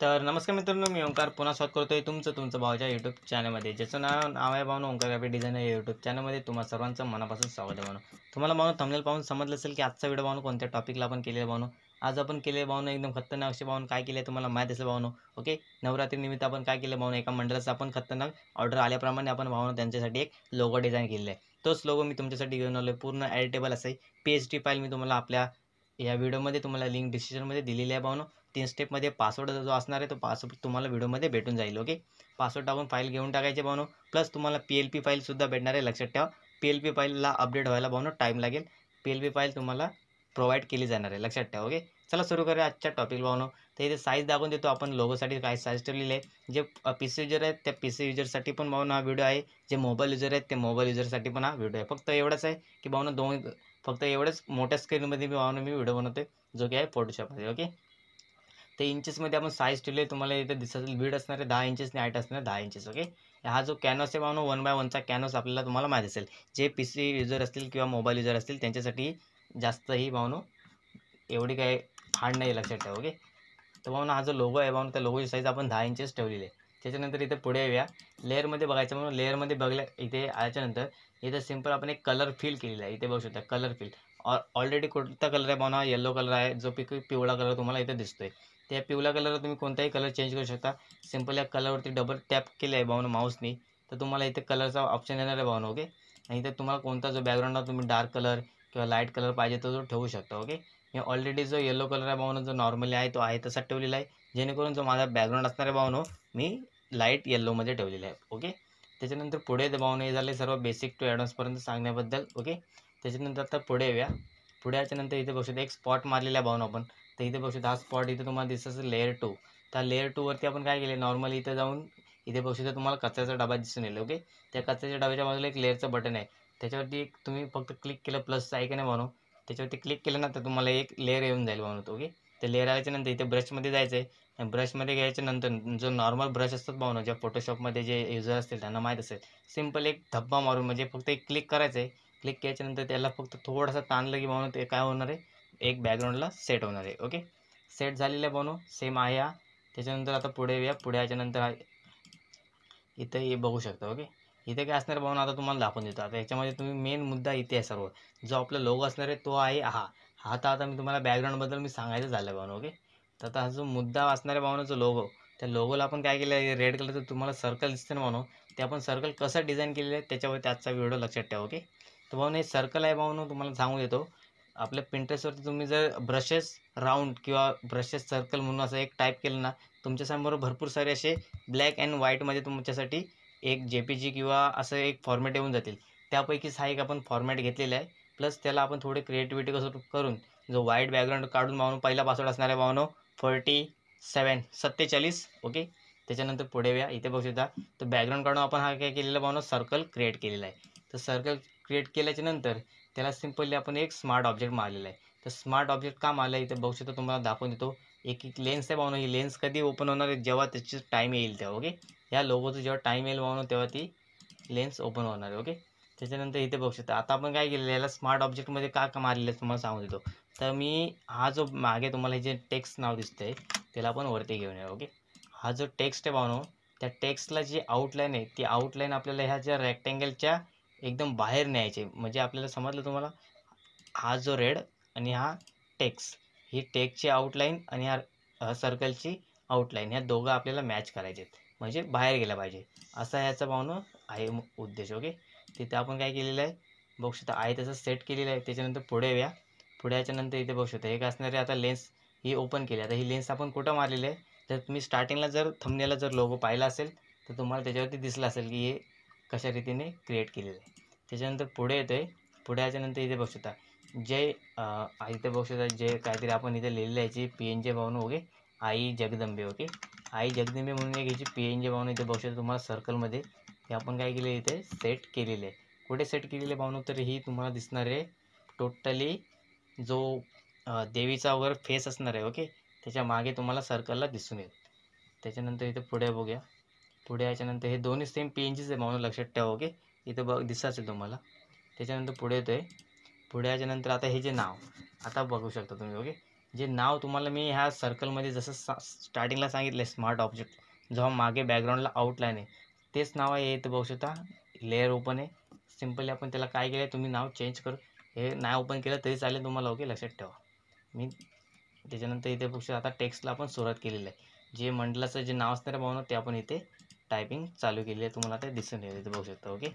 तर नमस्कार मित्रांनो, मी ओंकार पुन्हा स्वागत करतोय तुमचं भावाच्या यूट्यूब चॅनलमध्ये, ज्याचं नाव आहे भावनो ओंकार ग्राफिक डिझायनर. या यूट्यूब चॅनलमध्ये तुम्हा सर्वांचं मनापासून स्वागत आहे भावनो. तुम्हाला भावनो थंबनेल पाहून समजलं असेल की आजचा व्हिडिओ भावनो कोणत्या टॉपिकला आपण केलेला भावनो. आज आपण केले भावनो एकदम खतरनाक असे भावनो काय केले तुम्हाला माहीत असेल भावनो. ओके, नवरात्रीनिमित्त आपण काय केलं भावनो, एका मंडळाचं आपण खतरनाक ऑर्डर आल्याप्रमाणे आपण भावनो त्यांच्यासाठी एक लोगो डिझाईन केलेला आहे. तोच लोगो मी तुमच्यासाठी घेऊन आलो. पूर्ण एडिटेबल असं PHP फाईल मी तुम्हाला आपल्या या व्हिडिओमध्ये तुम्हाला लिंक डिस्क्रिप्शनमध्ये दिलेली आहे भावनो. 3 स्टेपमध्ये पासवर्ड जो असणार आहे तो पासवर्ड तुम्हाला व्हिडिओमध्ये भेटून जाईल. ओके, पासवर्ड टाकून फाईल घेऊन टाकायचे भावनो. प्लस तुम्हाला PLP फाईलसुद्धा भेटणार आहे. लक्षात ठेवा, PLP फाईलला अपडेट व्हायला भावनो टाईम लागेल. PLP फाईल तुम्हाला प्रोव्हाइड केली जाणार आहे. लक्षात ठेवा. ओके, चला सुरू करूया आजच्या टॉपिक भावनो. तर इथे साईज दाखवून देतो आपण. लोगोसाठी काय साईज ठेवलेली आहे. जे PC युजर आहेत त्या PC युजरसाठी पण भावनो हा व्हिडिओ आहे. जे मोबाईल युजर आहेत ते मोबाईल युजरसाठी पण हा व्हिडिओ आहे. फक्त एवढंच आहे की भावनो फक्त एवढंच मोठ्या स्क्रीनमध्ये मी व्हिडिओ बनवते, जो की आहे फोटोशॉपमध्ये. ओके, ते इंचेसमध्ये आपण साईज ठेवली आहे. तुम्हाला इथे दिसत असेल, विड्थ असणार आहे 10 इंचेस आणि हाईट असणार आहे 10 इंचेस. ओके, हा जो कॅनव्हास आहे भावनो 1x1चा कॅनव्हास आपल्याला तुम्हाला माहीत असेल. जे PC युजर असतील किंवा मोबाईल युजर असतील त्यांच्यासाठी जास्त ही भावनो एवढी काही हार्ड नाही, लक्षात ठेवा. ओके, तर भावनो हा जो लोगो आहे भावनो, त्या लोगोची साईज आपण 10 इंचेस ठेवलेली आहे. त्याच्यानंतर इथे पुढे येऊया, लेअरमध्ये बघायचं म्हणून. लेअरमध्ये बघल्या इथे आल्याच्यानंतर इथे सिंपल आपण एक कलर फिल केलेला आहे. इथे बघू शकता कलर फिल. ऑलरेडी कोणता कलर आहे भावना, येलो कलर आहे, जो पिवळा कलर तुम्हाला इथे दिसतोय. त्या पिवळ्या कलरला तुम्ही कोणताही कलर चेंज करू शकता. सिंपल या कलरवरती डबल टॅप केलं आहे भावनो माऊसनी, तर तुम्हाला इथे कलरचा ऑप्शन येणार आहे भावनो. ओके, आणि इथे तुम्हाला कोणता जो बॅकग्राऊंडला तुम्ही डार्क कलर किंवा लाईट कलर पाहिजे तो ठेवू शकता. ओके, मी ऑलरेडी जो येलो कलर आहे भावनो, जो नॉर्मली आहे तो आहे तसा ठेवलेला आहे. जेणेकरून जो माझा बॅकग्राऊंड असणार आहे भावनो, मी लाईट येल्लोमध्ये ठेवलेला आहे. ओके, त्याच्यानंतर पुढे भावनो हे झाले सर्व बेसिक टू ॲडव्हान्सपर्यंत सांगण्याबद्दल. ओके, त्याच्यानंतर आता पुढे येऊया. पुढे याच्यानंतर इथे बघू शकता एक स्पॉट मारलेला आहे भावनो आपण. तर इथे बघू शकता हा स्पॉट इथे तुम्हाला दिसत असेल लेअर 2. त्या लेअर 2वरती आपण काय केले, नॉर्मली इथे जाऊन इथे बघू शकता तुम्हाला कचऱ्याचा डबा दिसून येईल. ओके, त्या कचऱ्याच्या डब्याच्या बाजूला एक लेअरचं बटन आहे. त्याच्यावरती तुम्ही फक्त क्लिक केलं, प्लसचं आयकन आहे भावनो, त्याच्यावरती क्लिक केलं ना तर तुम्हाला एक लेअर येऊन जाईल भावनो. ओके, ते लेअर आल्याच्यानंतर इथे ब्रशमध्ये जायचं आहे. आणि ब्रशमध्ये घ्यायच्यानंतर जो नॉर्मल ब्रश असतात भावनो, ज्या फोटोशॉपमध्ये जे युजर असतील त्यांना माहीत असेल, सिंपल एक धब्बा मारून म्हणजे फक्त एक क्लिक करायचं आहे. क्लिक केल्याच्यानंतर त्याला फक्त थोडंसं ताणलं की भावनो ते काय होणार आहे, एक बॅकग्राऊंडला सेट होणार आहे. ओके, सेट झालेलं आहे भावनो, सेम आहे हा. त्याच्यानंतर आता पुढे येऊया. पुढे याच्यानंतर इथे हे बघू शकता. ओके, इथे काय असणार भावना आता तुम्हाला दाखवून देतो. आता याच्यामध्ये तुम्ही मेन मुद्दा इथे आहे सर्व, जो आपला लोगो असणार आहे तो आहे हा तर आता मी तुम्हाला बॅकग्राऊंडबद्दल मी सांगायचं झालं भावना. ओके, तर आता हा जो मुद्दा असणार आहे भावना, जो लोगो, त्या लोगोला आपण काय केलं आहे, रेड कलरचं तुम्हाला सर्कल दिसतं ना भावनो, ते आपण सर्कल कसं डिझाईन केलेलं आहे त्याच्यावरती आजचा व्हिडिओ लक्षात ठेवा. ओके, तर भावनो हे सर्कल आहे भावनो, तुम्हाला सांगू देतो. आपल्या Pinterestवरती तुम्ही जर ब्रशेस राऊंड किंवा ब्रशेस सर्कल म्हणून असं एक टाईप केलं ना, तुमच्यासमोर भरपूर सारे असे ब्लॅक अँड व्हाईटमध्ये तुमच्यासाठी एक JPG किंवा असं एक फॉर्मॅट येऊन जातील. त्यापैकीच हा एक आपण फॉर्मॅट घेतलेला आहे. प्लस त्याला आपण थोडी क्रिएटिव्हिटी कसं करून जो व्हाईट बॅकग्राऊंड काढून भावनो, पहिला पासवर्ड असणार आहे भावनो 47. ओके, त्याच्यानंतर पुढे येऊया. इथे बघू शकता तर बॅकग्राऊंड काढून आपण हा काय केलेला भावनो, सर्कल क्रिएट केलेला आहे. तर सर्कल क्रिएट केल्याच्यानंतर त्याला सिंपली आपण एक स्मार्ट ऑब्जेक्ट मारलेला आहे. तर स्मार्ट ऑब्जेक्ट का मारलं आहे इथे बघू शकता, तुम्हाला दाखवून देतो. एक लेन्स आहे भावनो, ही लेन्स कधी ओपन होणार आहे, जेव्हा त्याची टाईम येईल तेव्हा. ओके, या लोगोचं जेव्हा टाईम येईल भावनो तेव्हा ती लेन्स ओपन होणार आहे. ओके, त्याच्यानंतर इथे बघू शकता आता आपण काय केलेलं, याला स्मार्ट ऑब्जेक्टमध्ये का मारलेलं आहे तुम्हाला सांगू देतो. तर मी हा जो मागे तुम्हाला जे टेक्स्ट नाव दिसतंय त्याला आपण वरती घेऊन येऊ. ओके, हा जो टेक्स्ट आहे भावनो, त्या टेक्स्टला जी आउटलाईन आहे ती आउटलाईन आपल्याला ह्या ज्या रेक्टँगलच्या एकदम बाहेर न्यायचे. म्हणजे आपल्याला समजलं तुम्हाला, हा जो रेड आणि हा टेक्स्ट, ही टेक्स्टची आउटलाईन आणि ह्या सर्कलची आउटलाईन, ह्या दोघं आपल्याला मॅच करायचे आहेत, म्हणजे बाहेर गेला पाहिजे, असा ह्याचा भावनो आहे उद्देश. ओके, तिथे आपण काय केलेलं आहे बघू शकता, आहे तसं सेट केलेलं आहे. त्याच्यानंतर पुढे येऊया. पुढे याच्यानंतर इथे बघू शकता एक असणारे आता लेन्स ही ओपन केली. आता ही लेन्स आपण कुठं मारलेली आहे, तर तुम्ही स्टार्टिंगला जर थंबनेलला जर लोगो पाहिला असेल तर तुम्हाला त्याच्यावरती दिसलं असेल की हे कशा रीतीने क्रिएट केलेलं आहे. त्याच्यानंतर पुढे येतो आहे. पुढे याच्यानंतर इथे बघू शकता इथे बघू शकता जे काहीतरी आपण इथे लिहिलेलं आहे, याची PNG भावनो. ओके, आई जगदंबे. ओके, आई जगदंबे म्हणून एक याची PNG भावनो इथे बघू शकता तुम्हाला सर्कलमध्ये. हे आपण काय केले इथे सेट केलेले आहे. कुठे सेट केलेले भावनो, तर ही तुम्हाला दिसणार आहे टोटली जो देवीचा वगैरे फेस असणार आहे. ओके, त्याच्या मागे तुम्हाला सर्कलला दिसून येईल. त्याच्यानंतर इथे पुढे बघूया. पुढे याच्यानंतर हे दोन्ही सेम PNGच आहे भावनो, लक्षात ठेवा. ओके, इथं दिसत असेल तुम्हाला. त्याच्यानंतर पुढे येतो आहे. पुढे याच्यानंतर आता हे जे नाव आता बघू शकता तुम्ही. ओके, जे नाव तुम्हाला मी ह्या सर्कलमध्ये जसं स्टार्टिंगला सांगितलं स्मार्ट ऑब्जेक्ट, जो मागे बॅकग्राऊंडला आउटलाईन आहे तेच नाव आहे. इथं बघू शकता लेअर ओपन आहे. सिम्पली आपण त्याला काय केलं, तुम्ही नाव चेंज करू, हे नाही ओपन केलं तरी चालेल तुम्हाला. ओके, लक्षात ठेवा. मी त्याच्यानंतर इथे बघू शकता आता टेक्स्टला आपण सुरुवात केलेलं आहे. जे मंडलाचं जे नाव असणार आहे भावना ते आपण इथे टायपिंग चालू केली आहे, तुम्हाला ते दिसून येईल. इथे बघू शकता. ओके,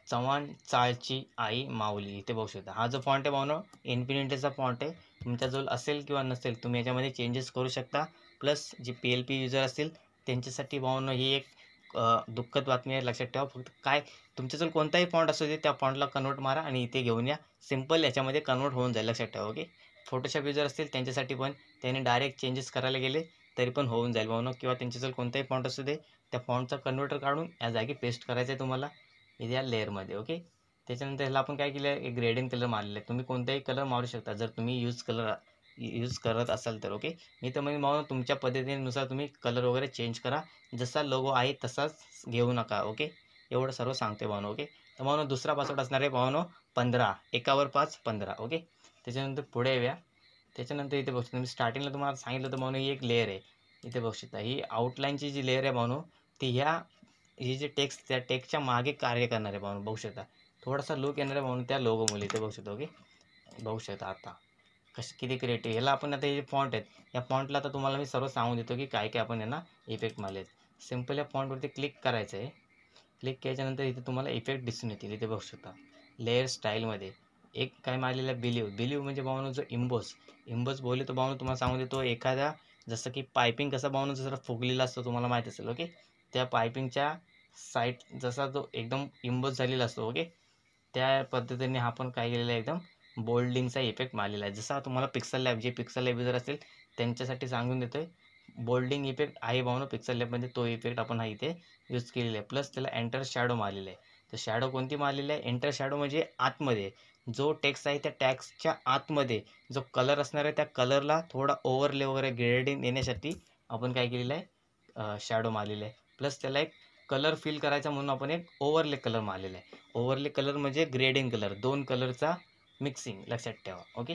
चव्हाण चाळची आई माऊली, इथे बघू शकता. हा जो फॉन्ट आहे भावना इन्फिनिटीचा फॉन्ट आहे. तुमच्याजवळ असेल किंवा नसेल तुम्ही याच्यामध्ये चेंजेस करू शकता. प्लस जे PLP युजर असतील त्यांच्यासाठी भावना ही एक दुःखद बातमी आहे. लक्षात ठेवा. फक्त काय तुमच्याजवळ कोणताही फॉन्ट असू दे त्या फॉन्टला कन्वर्ट मारा आणि इथे घेऊन या. सिम्पल याच्यामध्ये कन्वर्ट होऊन जाईल. लक्षात ठेवा. ओके, फोटोशॉप युजर असतील त्यांच्यासाठी पण त्यांनी डायरेक्ट चेंजेस करायला गेले तरी पण होऊन जाईल भावना. किंवा त्यांच्याजवळ कोणताही फॉन्ट असू दे त्या फॉन्टचा कन्वर्टर काढून या जागी पेस्ट करायचं आहे तुम्हाला इथे या लेअरमध्ये. ओके, त्याच्यानंतर ह्याला आपण काय केलं आहे, एक ग्रेडियंट कलर मारलेला आहे. तुम्ही कोणताही कलर मारू शकता जर तुम्ही यूज करत असाल तर. ओके, मी तर म्हणजे भावना तुमच्या पद्धतीनुसार तुम्ही कलर वगैरे चेंज करा. जसा लोगो आहे तसाच घेऊ नका. ओके, एवढं सर्व सांगते भावना. ओके, तर भावना दुसरा पासवर्ड असणार आहे भावना 15, 1 वर 5 15. ओके, त्याच्यानंतर पुढे येऊया. त्याच्यानंतर इथे बघू शकता मी स्टार्टिंगला तुम्हाला सांगितलं होतं भावना ही एक लेअर आहे. इथे बघू शकता ही आउटलाईनची जी लेअर आहे भावना ती ही जे टेक्स्ट त्या टेक्स्टच्या मागे कार्य करणार आहे भावना. बघू शकता थोडासा लुक येणार आहे भावना त्या लोगोमुळे. इथे बघू शकता. ओके, बघू शकता आता किती क्रिएटिव्ह. ह्याला आपण आता हे जे फॉन्ट आहेत या फॉन्टला आता तुम्हाला मी सर्व सांगून देतो की काय काय आपण यांना इफेक्ट मारले आहेत. सिम्पल या फॉन्टवरती क्लिक करायचं आहे. क्लिक केल्याच्यानंतर इथे तुम्हाला इफेक्ट दिसून येतील. इथे बघू शकता लेअर स्टाईलमध्ये एक काय मारलेलं आहे बिलीव म्हणजे भावना जो इम्बोस बोलले तो भावना तुम्हाला सांगून देतो. एखाद्या जसं की पायपिंग कसा भावना जसं फुगलेला असतो तुम्हाला माहीत असेल. ओके, त्या पायपिंगच्या साईड जसा तो एकदम इम्बोस झालेला असतो. ओके, त्या पद्धतीने आपण काय केलेलं आहे एकदम बोल्डिंगचा इफेक्ट मारलेला आहे. जसा तुम्हाला पिक्सल लॅब जे पिक्सल लॅब युजर असतील त्यांच्यासाठी सांगून देतो आहे. बोल्डिंग इफेक्ट आहे भावना पिक्सल लॅबमध्ये, तो इफेक्ट आपण हा इथे यूज केलेला आहे. प्लस त्याला एंटर शॅडो मारलेला आहे. तर शॅडो कोणती मारलेली आहे, एंटर शॅडो म्हणजे आतमध्ये जो टेक्स्ट आहे त्या टॅक्सच्या आतमध्ये जो कलर असणार आहे त्या कलरला थोडा ओव्हरले वगैरे ग्रेडिंग येण्यासाठी आपण काय केलेलं आहे शॅडो मारलेला आहे. प्लस त्याला एक कलर फिल करायचा म्हणून आपण एक ओव्हरले कलर मारलेला आहे. ओव्हरले कलर म्हणजे ग्रेडिंग कलर, दोन कलरचा मिक्सिंग. लक्षात ठेवा. ओके,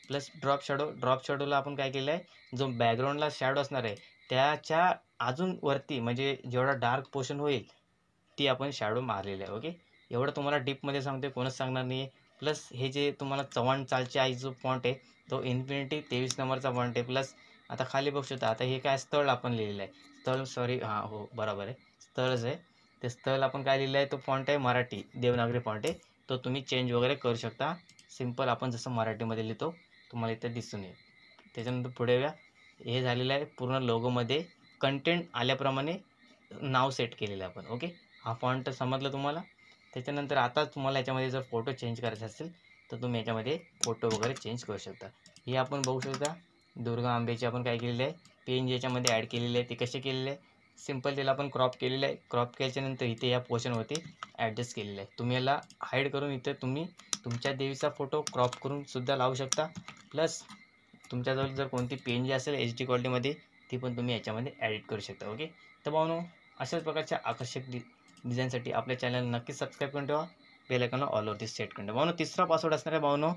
प्लस ड्रॉप शॅडोला आपण काय केलं आहे जो बॅकग्राऊंडला शॅडो असणार आहे त्याच्या अजून वरती म्हणजे जेवढा डार्क पोर्शन होईल ती आपण शॅडो मारलेली आहे. ओके, एवढं तुम्हाला डीपमध्ये सांगते कोणच सांगणार नाही आहे. प्लस हे जे तुम्हाला चव्हाण चालची आई जो फॉन्ट आहे तो इन्फिनिटी 23 नंबरचा फॉन्ट आहे. प्लस आता खाली बघू शकता आता हे काय स्थळ आपण लिहिलेलं आहे. स्थळ सॉरी हां हो बरोबर आहे स्थळच आहे. ते स्थळ आपण काय लिहिलं आहे तो फॉन्ट आहे मराठी देवनागरी फॉन्ट आहे. तो तुम्ही चेंज वगैरे करू शकता. सिम्पल आपण जसं मराठीमध्ये लिहितो तुम्हाला इथे दिसून येईल. त्याच्यानंतर पुढे येऊया. हे झालेलं आहे पूर्ण लोगोमध्ये कंटेंट आल्याप्रमाणे नाव सेट केलेलं आहे आपण. ओके, हा फॉन्ट समजला तुम्हाला. त्याच्यानंतर आता तुम्हाला याच्यामध्ये जर फोटो चेंज करायचे असेल तर तुम्ही याच्यामध्ये फोटो वगैरे चेंज करू शकता. हे आपण बघू शकता दुर्गा आंबेची आपण काय केलेलं आहे पेन याच्यामध्ये ॲड केलेले आहे. ते कसे केलेले आहे सिम्पल त्याला आपण क्रॉप केलेलं आहे. क्रॉप केल्याच्यानंतर इथे या पोर्शनवरती ॲडजस्ट केलेलं आहे. तुम्ही याला हाईड करून इथे तुम्ही तुमच्या देवीचा फोटो क्रॉप करून सुद्धा लावू शकता. प्लस तुमच्याजवळ जर कोणती PNG असेल HD क्वालिटीमध्ये ती पण तुम्ही याच्यामध्ये ॲडिट करू शकता. ओके, तर भावनो अशाच प्रकारच्या आकर्षक डिझाईनसाठी आपल्या चॅनल नक्कीच सबस्क्राईब करून ठेवा. बेल आयकॉनला ऑलवरती सेट करून ठेवा. भावनो तिसरा पासवर्ड असणार आहे भावनो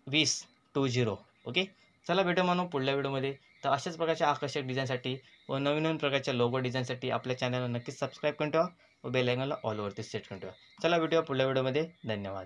2020. ओके, चला भेटू म्हणून पुढल्या व्हिडिओमध्ये. तर अशाच प्रकारच्या आकर्षक डिझाईनसाठी व नवीन नवीन प्रकारच्या लोगो डिझाईनसाठी आपल्या चॅनलला नक्कीच सबस्क्राईब करून ठेवा व बेल आयकॉनला ऑलवरती सेट करून ठेवा. चला भेटूया पुढल्या व्हिडिओमध्ये. धन्यवाद.